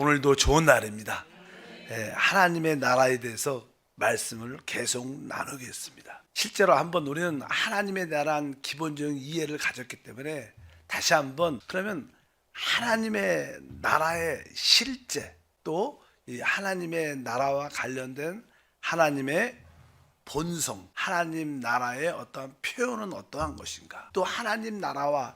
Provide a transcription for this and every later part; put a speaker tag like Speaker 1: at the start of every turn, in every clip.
Speaker 1: 오늘도 좋은 날입니다. 하나님의 나라에 대해서 말씀을 계속 나누겠습니다. 실제로 한번 우리는 하나님의 나라는 기본적인 이해를 가졌기 때문에 다시 한번 그러면 하나님의 나라의 실제 또 이 하나님의 나라와 관련된 하나님의 본성, 하나님 나라의 어떠한 표현은 어떠한 것인가, 또 하나님 나라와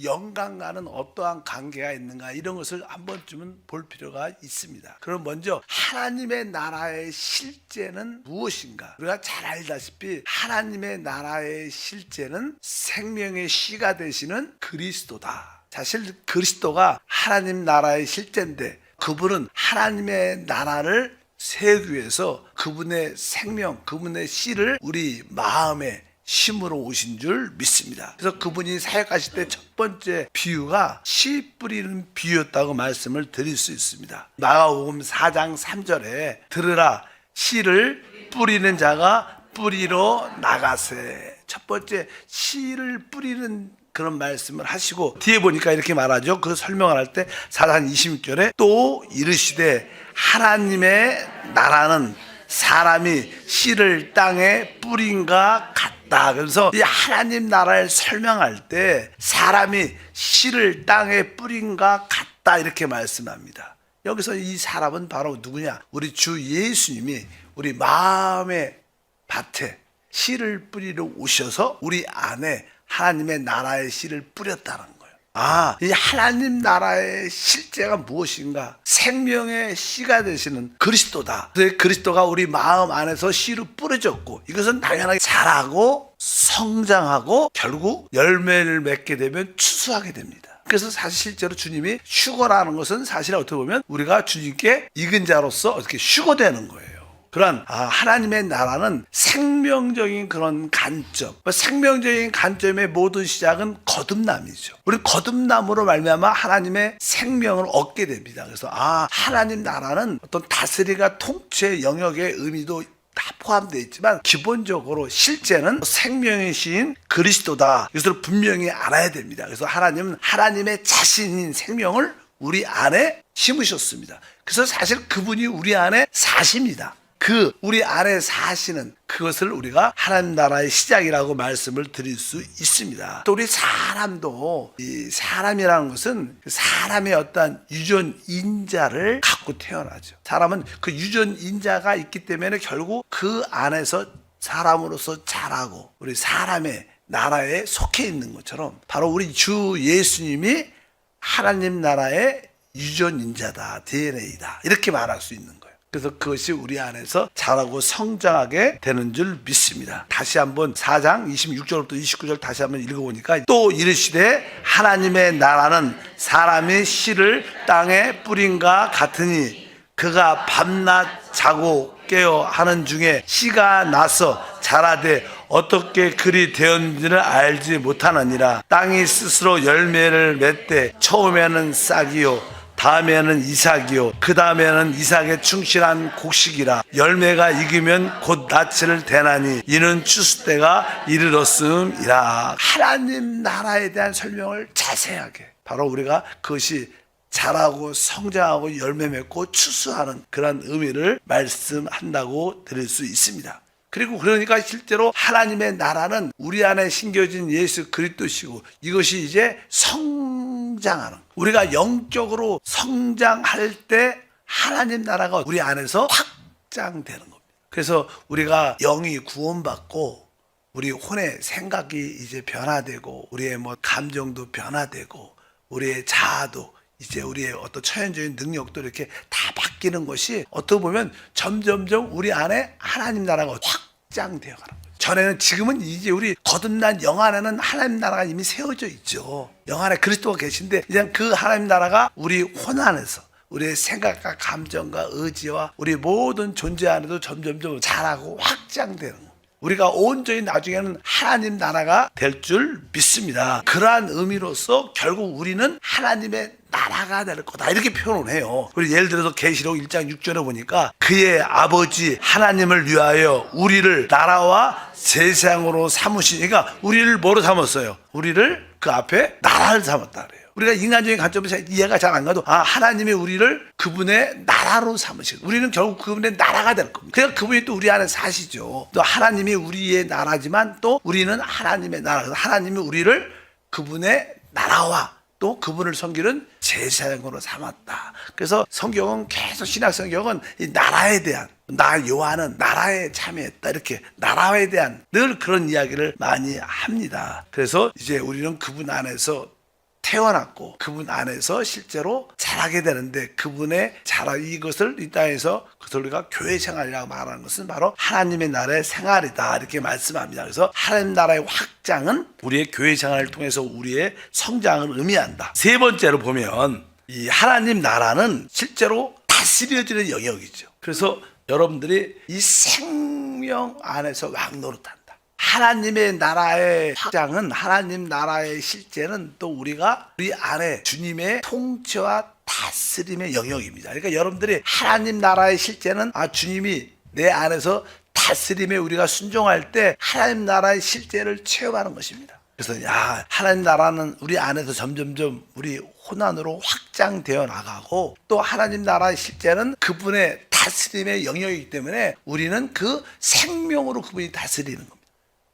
Speaker 1: 영광과는 어떠한 관계가 있는가, 이런 것을 한 번쯤은 볼 필요가 있습니다. 그럼 먼저 하나님의 나라의 실제는 무엇인가? 우리가 잘 알다시피 하나님의 나라의 실제는 생명의 씨가 되시는 그리스도다. 사실 그리스도가 하나님 나라의 실제인데 그분은 하나님의 나라를 세우기 위해서 그분의 생명, 그분의 씨를 우리 마음에 심으러 오신 줄 믿습니다. 그래서 그분이 사역하실 때 첫 번째 비유가 씨 뿌리는 비유였다고 말씀을 드릴 수 있습니다. 마가복음 4장 3절에 들으라, 씨를 뿌리는 자가 뿌리러 나가세. 첫 번째 씨를 뿌리는 그런 말씀을 하시고 뒤에 보니까 이렇게 말하죠. 그 설명을 할 때 4장 26절에 또 이르시되 하나님의 나라는 사람이 씨를 땅에 뿌린과 같다. 그래서 이 하나님 나라를 설명할 때 사람이 씨를 땅에 뿌린과 같다 이렇게 말씀합니다. 여기서 이 사람은 바로 누구냐? 우리 주 예수님이 우리 마음의 밭에 씨를 뿌리러 오셔서 우리 안에 하나님의 나라의 씨를 뿌렸다는 거예요. 이 하나님 나라의 실제가 무엇인가? 생명의 씨가 되시는 그리스도다. 그래서 그리스도가 우리 마음 안에서 씨로 뿌려졌고 이것은 당연하게 자라고 성장하고 결국 열매를 맺게 되면 추수하게 됩니다. 그래서 사실 실제로 주님이 휴거라는 것은 사실 어떻게 보면 우리가 주님께 익은 자로서 어떻게 휴거되는 거예요. 그런 하나님의 나라는 생명적인 그런 관점, 생명적인 관점의 모든 시작은 거듭남이죠. 우리 거듭남으로 말미암아 하나님의 생명을 얻게 됩니다. 그래서 하나님 나라는 어떤 다스리가 통치 영역의 의미도 다 포함되어 있지만 기본적으로 실제는 생명의 시인 그리스도다. 이것을 분명히 알아야 됩니다. 그래서 하나님은 하나님의 자신인 생명을 우리 안에 심으셨습니다. 그래서 사실 그분이 우리 안에 사십니다. 우리 안에 사시는 그것을 우리가 하나님 나라의 시작이라고 말씀을 드릴 수 있습니다. 또 우리 사람도 이 사람이라는 것은 사람의 어떤 유전인자를 갖고 태어나죠. 사람은 그 유전인자가 있기 때문에 결국 그 안에서 사람으로서 자라고 우리 사람의 나라에 속해 있는 것처럼 바로 우리 주 예수님이 하나님 나라의 유전인자다, DNA다 이렇게 말할 수 있는 거예요. 그래서 그것이 우리 안에서 자라고 성장하게 되는 줄 믿습니다. 다시 한번 4장 26절부터 29절 다시 한번 읽어보니까 또 이르시되 하나님의 나라는 사람의 씨를 땅에 뿌린과 같으니 그가 밤낮 자고 깨어 하는 중에 씨가 나서 자라되 어떻게 그리 되었는지를 알지 못하느니라. 땅이 스스로 열매를 맺되 처음에는 싹이요 다음에는 이삭이요 그 다음에는 이삭에 충실한 곡식이라. 열매가 익으면 곧 낯을 대나니 이는 추수 때가 이르렀음이라. 하나님 나라에 대한 설명을 자세하게 바로 우리가 그것이 자라고 성장하고 열매 맺고 추수하는 그런 의미를 말씀한다고 드릴 수 있습니다. 그리고 그러니까 실제로 하나님의 나라는 우리 안에 심겨진 예수 그리스도시고 이것이 이제 성장하는, 우리가 영적으로 성장할 때 하나님 나라가 우리 안에서 확장되는 겁니다. 그래서 우리가 영이 구원받고 우리 혼의 생각이 이제 변화되고 우리의 감정도 변화되고 우리의 자아도 이제 우리의 어떤 처연적인 능력도 이렇게 다 바뀌는 것이 어떻게 보면 점점점 우리 안에 하나님 나라가 확장되어 가는 거예요. 지금은 이제 우리 거듭난 영 안에는 하나님 나라가 이미 세워져 있죠. 영 안에 그리스도가 계신데 이제 그 하나님 나라가 우리 혼 안에서 우리의 생각과 감정과 의지와 우리 모든 존재 안에도 점점점 자라고 확장되는 거예요. 우리가 온전히 나중에는 하나님 나라가 될 줄 믿습니다. 그러한 의미로서 결국 우리는 하나님의 나라가 될 거다 이렇게 표현을 해요. 우리 예를 들어서 계시록 1장 6절에 보니까 그의 아버지 하나님을 위하여 우리를 나라와 제사장으로 삼으시니, 그러니까 우리를 뭐로 삼았어요? 우리를 그 앞에 나라를 삼았다 그래요. 우리가 인간적인 관점에서 이해가 잘 안 가도 하나님이 우리를 그분의 나라로 삼으시고 우리는 결국 그분의 나라가 될 겁니다. 그러니까 그분이 또 우리 안에 사시죠. 또 하나님이 우리의 나라지만 또 우리는 하나님의 나라. 그래서 하나님이 우리를 그분의 나라와 또 그분을 섬기는 제사장으로 삼았다. 그래서 성경은 계속 신약 성경은 이 나라에 대한 나 요한은 나라에 참여했다 이렇게 나라에 대한 늘 그런 이야기를 많이 합니다. 그래서 이제 우리는 그분 안에서 태어났고 그분 안에서 실제로 자라게 되는데 그분의 이것을 이 땅에서 그것을 우리가 교회 생활이라고 말하는 것은 바로 하나님의 나라의 생활이다 이렇게 말씀합니다. 그래서 하나님 나라의 확장은 우리의 교회 생활을 통해서 우리의 성장을 의미한다. 세 번째로 보면 이 하나님 나라는 실제로 다스려지는 영역이죠. 그래서 여러분들이 이 생명 안에서 왕노릇한다. 하나님의 나라의 확장은 하나님 나라의 실제는 또 우리가 우리 안에 주님의 통치와 다스림의 영역입니다. 그러니까 여러분들이 하나님 나라의 실제는 주님이 내 안에서 다스림에 우리가 순종할 때 하나님 나라의 실제를 체험하는 것입니다. 그래서 하나님 나라는 우리 안에서 점점점 우리 혼안으로 확장되어 나가고 또 하나님 나라의 실제는 그분의 다스림의 영역이기 때문에 우리는 그 생명으로 그분이 다스리는 겁니다.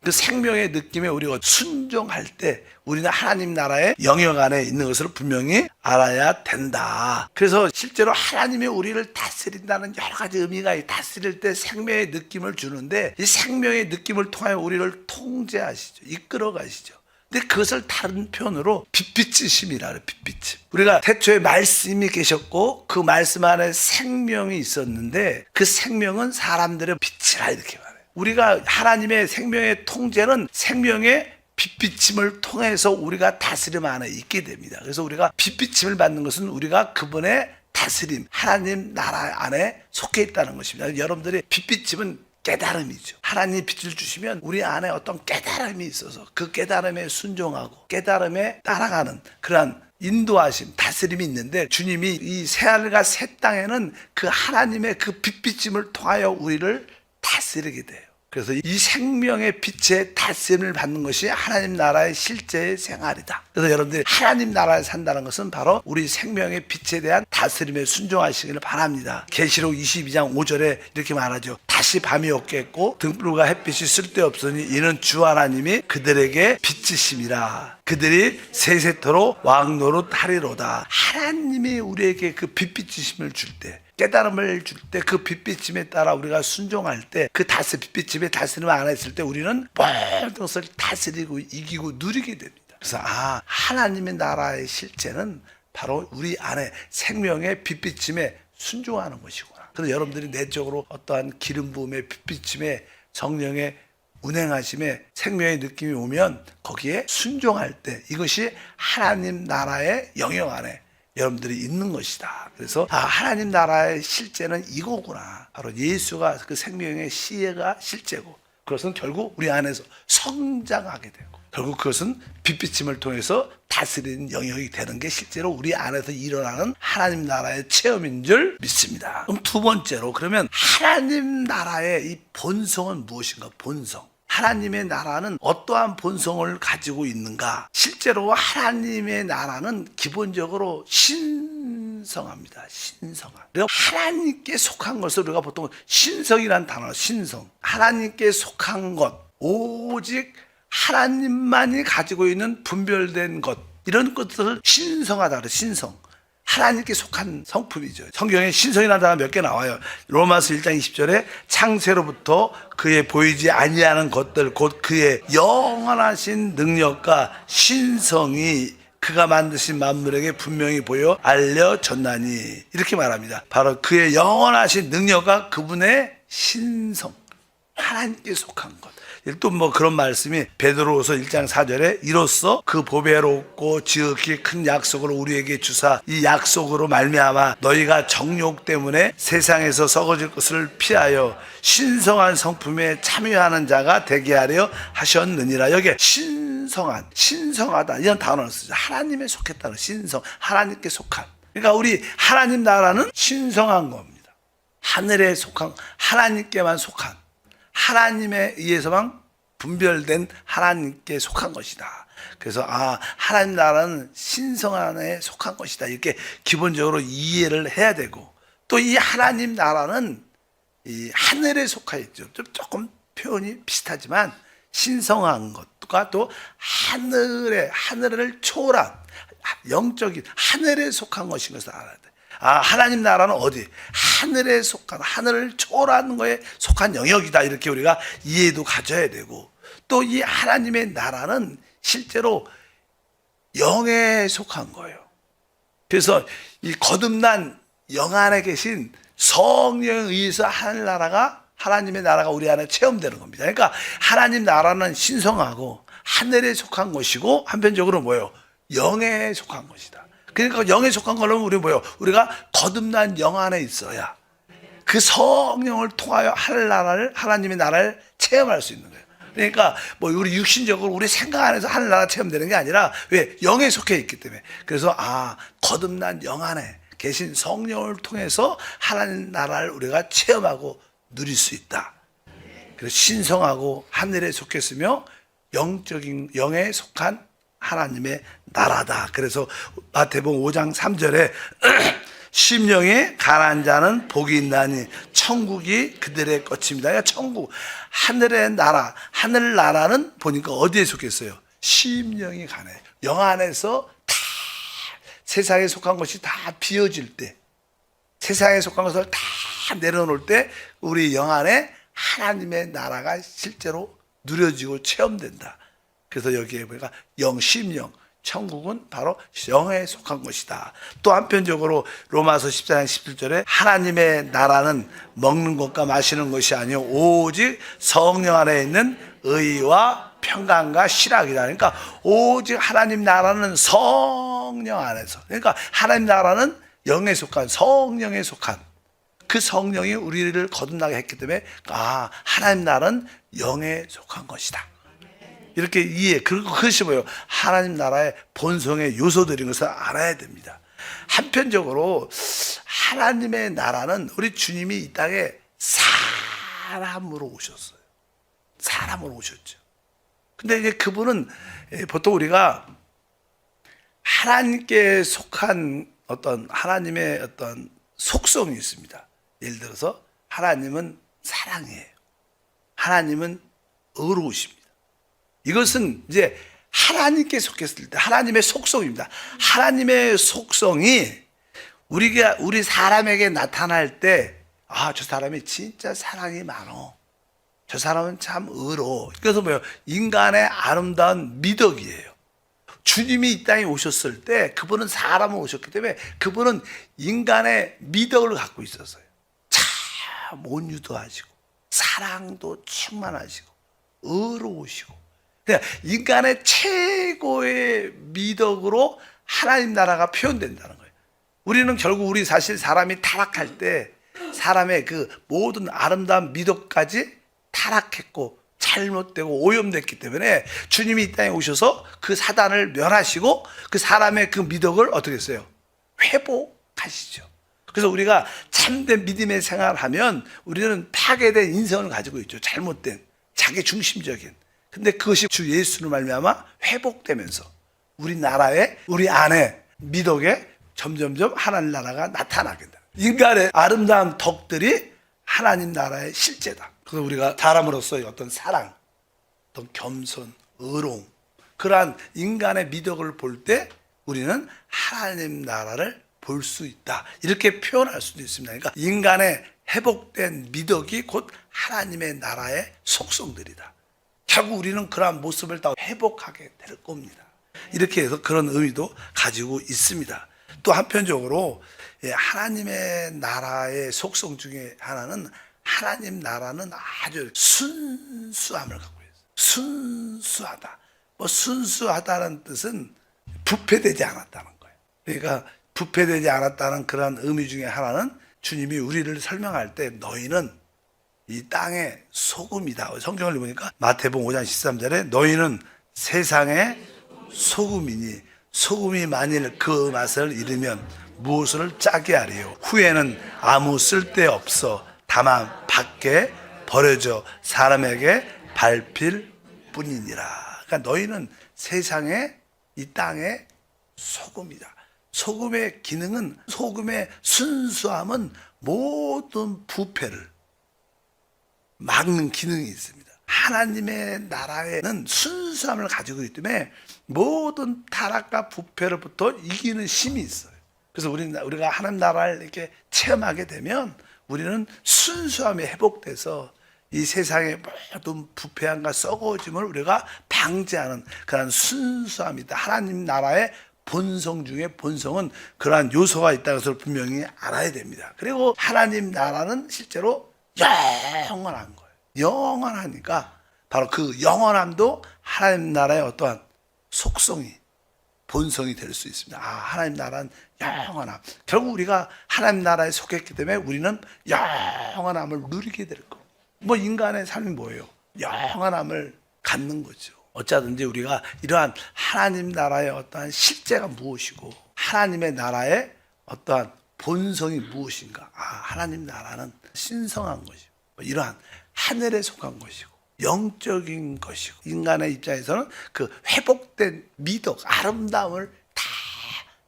Speaker 1: 그 생명의 느낌에 우리가 순종할 때 우리는 하나님 나라의 영역 안에 있는 것을 분명히 알아야 된다. 그래서 실제로 하나님이 우리를 다스린다는 여러 가지 의미가 다스릴 때 생명의 느낌을 주는데 이 생명의 느낌을 통하여 우리를 통제하시죠. 이끌어 가시죠. 근데 그것을 다른 표현으로 빛비치심이라 그래요. 빛비침. 우리가 태초에 말씀이 계셨고 그 말씀 안에 생명이 있었는데 그 생명은 사람들의 빛이라 이렇게 말해요. 우리가 하나님의 생명의 통제는 생명의 빛비침을 통해서 우리가 다스림 안에 있게 됩니다. 그래서 우리가 빛비침을 받는 것은 우리가 그분의 다스림, 하나님 나라 안에 속해 있다는 것입니다. 여러분들의 빛비침은 깨달음이죠. 하나님이 빛을 주시면 우리 안에 어떤 깨달음이 있어서 그 깨달음에 순종하고 깨달음에 따라가는 그러한 인도하심, 다스림이 있는데 주님이 이 새하늘과 새 땅에는 그 하나님의 그 빛비침을 통하여 우리를 다스리게 돼요. 그래서 이 생명의 빛의 다스림을 받는 것이 하나님 나라의 실제의 생활이다. 그래서 여러분들이 하나님 나라에 산다는 것은 바로 우리 생명의 빛에 대한 다스림에 순종하시기를 바랍니다. 계시록 22장 5절에 이렇게 말하죠. 다시 밤이 없겠고 등불과 햇빛이 쓸데없으니 이는 주 하나님이 그들에게 빛이심이라. 그들이 세세토록 왕노릇하리로다. 하나님이 우리에게 그 빛비치심을 줄 때 깨달음을 줄 때 그 빛비침에 따라 우리가 순종할 때 그 빛비침에 다스림 안에 있을 때 우리는 모든 것을 다스리고 이기고 누리게 됩니다. 그래서 하나님의 나라의 실제는 바로 우리 안에 생명의 빛비침에 순종하는 것이구나. 그래서 여러분들이 내적으로 어떠한 기름 부음의 빛비침에 성령의 운행하심에 생명의 느낌이 오면 거기에 순종할 때 이것이 하나님 나라의 영역 안에 여러분들이 있는 것이다. 그래서 하나님 나라의 실제는 이거구나. 바로 예수가 그 생명의 시혜가 실제고 그것은 결국 우리 안에서 성장하게 되고 결국 그것은 빛비침을 통해서 다스리는 영역이 되는 게 실제로 우리 안에서 일어나는 하나님 나라의 체험인 줄 믿습니다. 그럼 두 번째로 그러면 하나님 나라의 이 본성은 무엇인가? 본성. 하나님의 나라는 어떠한 본성을 가지고 있는가? 실제로 하나님의 나라는 기본적으로 신성합니다. 신성함. 그리고 하나님께 속한 것을 우리가 보통 신성이라는 단어, 신성. 하나님께 속한 것, 오직 하나님만이 가지고 있는 분별된 것, 이런 것들을 신성하다 그래요. 신성. 하나님께 속한 성품이죠. 성경에 신성이라는 단어 몇 개 나와요. 로마서 1장 20절에 창세로부터 그의 보이지 아니하는 것들 곧 그의 영원하신 능력과 신성이 그가 만드신 만물에게 분명히 보여 알려졌나니 이렇게 말합니다. 바로 그의 영원하신 능력과 그분의 신성, 하나님께 속한 것. 또 그런 말씀이 베드로후서 1장 4절에 이로써 그 보배롭고 지극히 큰 약속을 우리에게 주사 이 약속으로 말미암아 너희가 정욕 때문에 세상에서 썩어질 것을 피하여 신성한 성품에 참여하는 자가 되게 하려 하셨느니라. 여기에 신성하다 이런 단어를 쓰죠. 하나님에 속했다는 신성, 하나님께 속한. 그러니까 우리 하나님 나라는 신성한 겁니다. 하늘에 속한, 하나님께만 속한, 하나님에 의해서만 분별된 하나님께 속한 것이다. 그래서 하나님 나라는 신성한에 속한 것이다. 이렇게 기본적으로 이해를 해야 되고, 또 이 하나님 나라는 이 하늘에 속하 있죠. 조금 표현이 비슷하지만 신성한 것과 또 하늘을 초월한 영적인 하늘에 속한 것인 것을 알아야 돼. 하나님 나라는 어디? 하늘에 속한, 하늘을 초월하는 거에 속한 영역이다. 이렇게 우리가 이해도 가져야 되고, 또 이 하나님의 나라는 실제로 영에 속한 거예요. 그래서 이 거듭난 영 안에 계신 성령에 의해서 하나님의 나라가 우리 안에 체험되는 겁니다. 그러니까 하나님 나라는 신성하고 하늘에 속한 것이고, 한편적으로 뭐예요? 영에 속한 것이다. 그러니까 영에 속한 거는 우리 뭐예요? 우리가 거듭난 영 안에 있어야 그 성령을 통하여 하나님의 나라를 체험할 수 있는 거예요. 그러니까 뭐 우리 육신적으로 우리 생각 안에서 하늘나라 체험되는 게 아니라, 왜? 영에 속해 있기 때문에. 그래서 거듭난 영 안에 계신 성령을 통해서 하나님 나라를 우리가 체험하고 누릴 수 있다. 그래서 신성하고 하늘에 속했으며 영적인 영에 속한 하나님의 나라다. 그래서 마태복음 5장 3절에 심령이 가난한 자는 복이 있나니 천국이 그들의 것입니다. 그러니까 천국, 하늘의 나라, 하늘 나라는 보니까 어디에 속했어요? 심령이 가난해. 영 안에서 다 세상에 속한 것이 다 비워질 때, 세상에 속한 것을 다 내려놓을 때 우리 영 안에 하나님의 나라가 실제로 누려지고 체험된다. 그래서 여기에 보니까 영심령, 천국은 바로 영에 속한 것이다. 또 한편적으로 로마서 14장 17절에 하나님의 나라는 먹는 것과 마시는 것이 아니요 오직 성령 안에 있는 의와 평강과 실학이다. 그러니까 오직 하나님 나라는 성령 안에서, 그러니까 하나님 나라는 영에 속한, 성령에 속한 그 성령이 우리를 거듭나게 했기 때문에 하나님 나라는 영에 속한 것이다. 이렇게 그것이 뭐예요? 하나님 나라의 본성의 요소들인 것을 알아야 됩니다. 한편적으로 하나님의 나라는 우리 주님이 이 땅에 사람으로 오셨어요. 사람으로 오셨죠. 근데 이제 그분은 보통 우리가 하나님께 속한 하나님의 어떤 속성이 있습니다. 예를 들어서 하나님은 사랑이에요. 하나님은 의로우십니다. 이것은 이제 하나님께 속했을 때 하나님의 속성입니다. 하나님의 속성이 우리 사람에게 나타날 때, 저 사람이 진짜 사랑이 많어. 저 사람은 참 의로워. 그래서 뭐예요? 인간의 아름다운 미덕이에요. 주님이 이 땅에 오셨을 때 그분은 사람을 오셨기 때문에 그분은 인간의 미덕을 갖고 있었어요. 참 온유도 하시고 사랑도 충만하시고 의로우시고, 그냥 인간의 최고의 미덕으로 하나님 나라가 표현된다는 거예요. 우리는 결국 우리 사실 사람이 타락할 때 사람의 그 모든 아름다운 미덕까지 타락했고 잘못되고 오염됐기 때문에 주님이 이 땅에 오셔서 그 사단을 멸하시고 그 사람의 그 미덕을 어떻게 했어요? 회복하시죠. 그래서 우리가 참된 믿음의 생활을 하면 우리는 파괴된 인성을 가지고 있죠. 잘못된 자기 중심적인. 근데 그것이 주 예수로 말미암아 회복되면서 우리 안에 미덕에 점점점 하나님 나라가 나타나게 된다. 인간의 아름다운 덕들이 하나님 나라의 실제다. 그래서 우리가 사람으로서의 어떤 사랑, 어떤 겸손, 의로움, 그러한 인간의 미덕을 볼 때 우리는 하나님 나라를 볼 수 있다. 이렇게 표현할 수도 있습니다. 그러니까 인간의 회복된 미덕이 곧 하나님의 나라의 속성들이다. 결국 우리는 그러한 모습을 다 회복하게 될 겁니다. 이렇게 해서 그런 의미도 가지고 있습니다. 또 한편적으로 하나님의 나라의 속성 중에 하나는 하나님 나라는 아주 순수함을 갖고 있어요. 순수하다. 순수하다는 뜻은 부패되지 않았다는 거예요. 그러니까 부패되지 않았다는 그런 의미 중에 하나는 주님이 우리를 설명할 때 너희는 이 땅의 소금이다. 성경을 보니까 마태복음 5장 13절에 너희는 세상의 소금이니 소금이 만일 그 맛을 잃으면 무엇을 짜게 하리요. 후에는 아무 쓸데없어 다만 밖에 버려져 사람에게 밟힐 뿐이니라. 그러니까 너희는 세상에 이 땅의 소금이다. 소금의 기능은, 소금의 순수함은 모든 부패를 막는 기능이 있습니다. 하나님의 나라에는 순수함을 가지고 있기 때문에 모든 타락과 부패로부터 이기는 힘이 있어요. 그래서 우리가 하나님 나라를 이렇게 체험하게 되면 우리는 순수함이 회복돼서 이 세상의 모든 부패함과 썩어짐을 우리가 방지하는 그런 순수함이다. 하나님 나라의 본성 중에 본성은 그러한 요소가 있다는 것을 분명히 알아야 됩니다. 그리고 하나님 나라는 실제로 영원한 거예요. 영원하니까 바로 그 영원함도 하나님 나라의 어떠한 속성이, 본성이 될 수 있습니다. 하나님 나라는 영원함. 결국 우리가 하나님 나라에 속했기 때문에 우리는 영원함을 누리게 될 거예요. 뭐 인간의 삶이 뭐예요? 영원함을 갖는 거죠. 어쩌든지 우리가 이러한 하나님 나라의 어떠한 실제가 무엇이고 하나님의 나라의 어떠한 본성이 무엇인가. 하나님 나라는 신성한 것이고 이러한 하늘에 속한 것이고 영적인 것이고 인간의 입장에서는 그 회복된 미덕, 아름다움을 다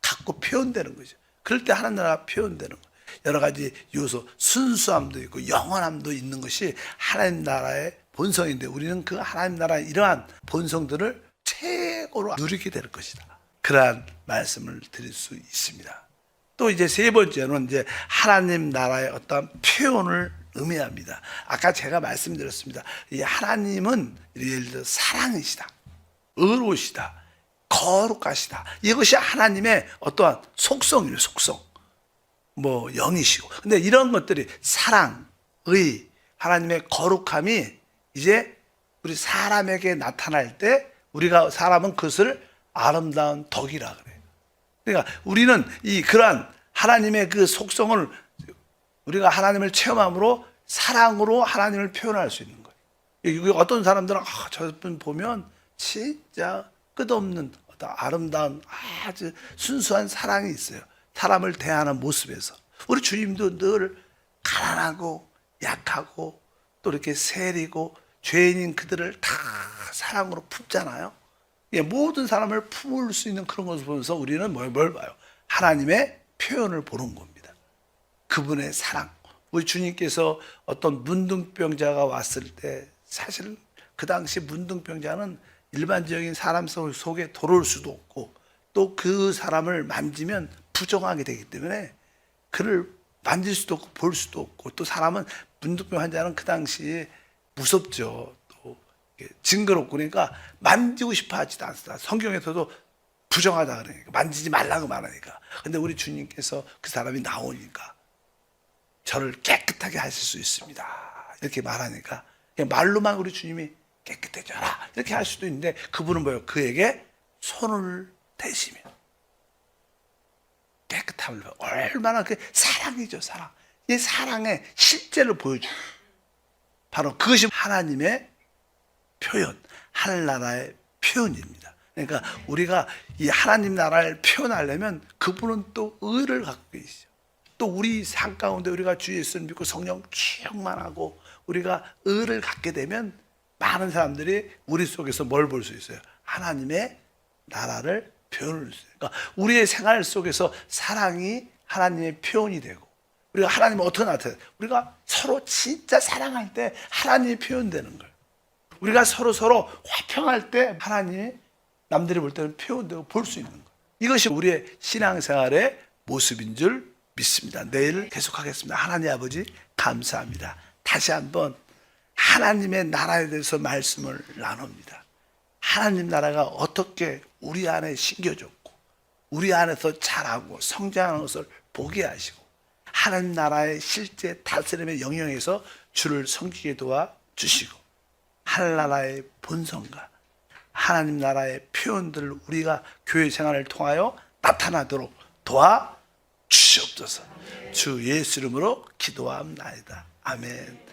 Speaker 1: 갖고 표현되는 거죠. 그럴 때 하나님 나라가 표현되는 거예요. 여러 가지 요소, 순수함도 있고 영원함도 있는 것이 하나님 나라의 본성인데 우리는 그 하나님 나라의 이러한 본성들을 최고로 누리게 될 것이다. 그러한 말씀을 드릴 수 있습니다. 또 이제 세 번째는 이제 하나님 나라의 어떤 표현을 의미합니다. 아까 제가 말씀드렸습니다. 이 하나님은 예를 들어 사랑이시다, 의로우시다, 거룩하시다. 이것이 하나님의 어떠한 속성이에요. 속성. 뭐 영이시고. 근데 이런 것들이 사랑, 의, 하나님의 거룩함이 이제 우리 사람에게 나타날 때 우리가 사람은 그것을 아름다운 덕이라 그래요. 그러니까 우리는 그러한 하나님의 그 속성을 우리가 하나님을 체험함으로 사랑으로 하나님을 표현할 수 있는 거예요. 어떤 사람들은 저분 보면 진짜 끝없는 어떤 아름다운 아주 순수한 사랑이 있어요. 사람을 대하는 모습에서. 우리 주님도 늘 가난하고 약하고 또 이렇게 세리고 죄인인 그들을 다 사랑으로 품잖아요. 모든 사람을 품을 수 있는 그런 것을 보면서 우리는 뭘 봐요? 하나님의 표현을 보는 겁니다. 그분의 사랑. 우리 주님께서 어떤 문둥병자가 왔을 때 사실 그 당시 문둥병자는 일반적인 사람 속에 들어올 수도 없고 또 그 사람을 만지면 부정하게 되기 때문에 그를 만질 수도 없고 볼 수도 없고 또 사람은 문둥병 환자는 그 당시에 무섭죠. 또 징그럽고 그러니까 만지고 싶어 하지도 않습니다. 성경에서도 부정하다 그러니까 만지지 말라고 말하니까. 근데 우리 주님께서 그 사람이 나오니까 저를 깨끗하게 하실 수 있습니다. 이렇게 말하니까 그냥 말로만 우리 주님이 깨끗해져라 이렇게 할 수도 있는데 그분은 뭐예요? 그에게 손을 대시면 깨끗함을 얼마나 그 사랑이죠. 사랑. 이 사랑의 실제를 보여줘요. 바로 그것이 하나님의 표현, 하늘나라의 표현입니다. 그러니까 우리가 이 하나님 나라를 표현하려면 그분은 또 의를 갖고 계시죠. 또 우리 삶 가운데 우리가 주 예수를 믿고 성령 충만하고 우리가 의를 갖게 되면 많은 사람들이 우리 속에서 뭘 볼 수 있어요? 하나님의 나라를 표현할 수 있어요. 그러니까 우리의 생활 속에서 사랑이 하나님의 표현이 되고 우리가 하나님을 어떻게 나타내요? 우리가 서로 진짜 사랑할 때 하나님이 표현되는 거예요. 우리가 서로 화평할 때 하나님이 남들이 볼 때는 표현되고 볼 수 있는 거예요. 이것이 우리의 신앙생활의 모습인 줄 믿습니다. 내일 계속하겠습니다. 하나님 아버지 감사합니다. 다시 한번 하나님의 나라에 대해서 말씀을 나눕니다. 하나님 나라가 어떻게 우리 안에 심겨졌고 우리 안에서 자라고 성장하는 것을 보게 하시고 하나님 나라의 실제 다스림의 영역에서 주를 섬기게 도와주시고 하늘나라의 본성과 하나님 나라의 표현들을 우리가 교회 생활을 통하여 나타나도록 도와주시옵소서. 주 예수 이름으로 기도합나이다. 아멘.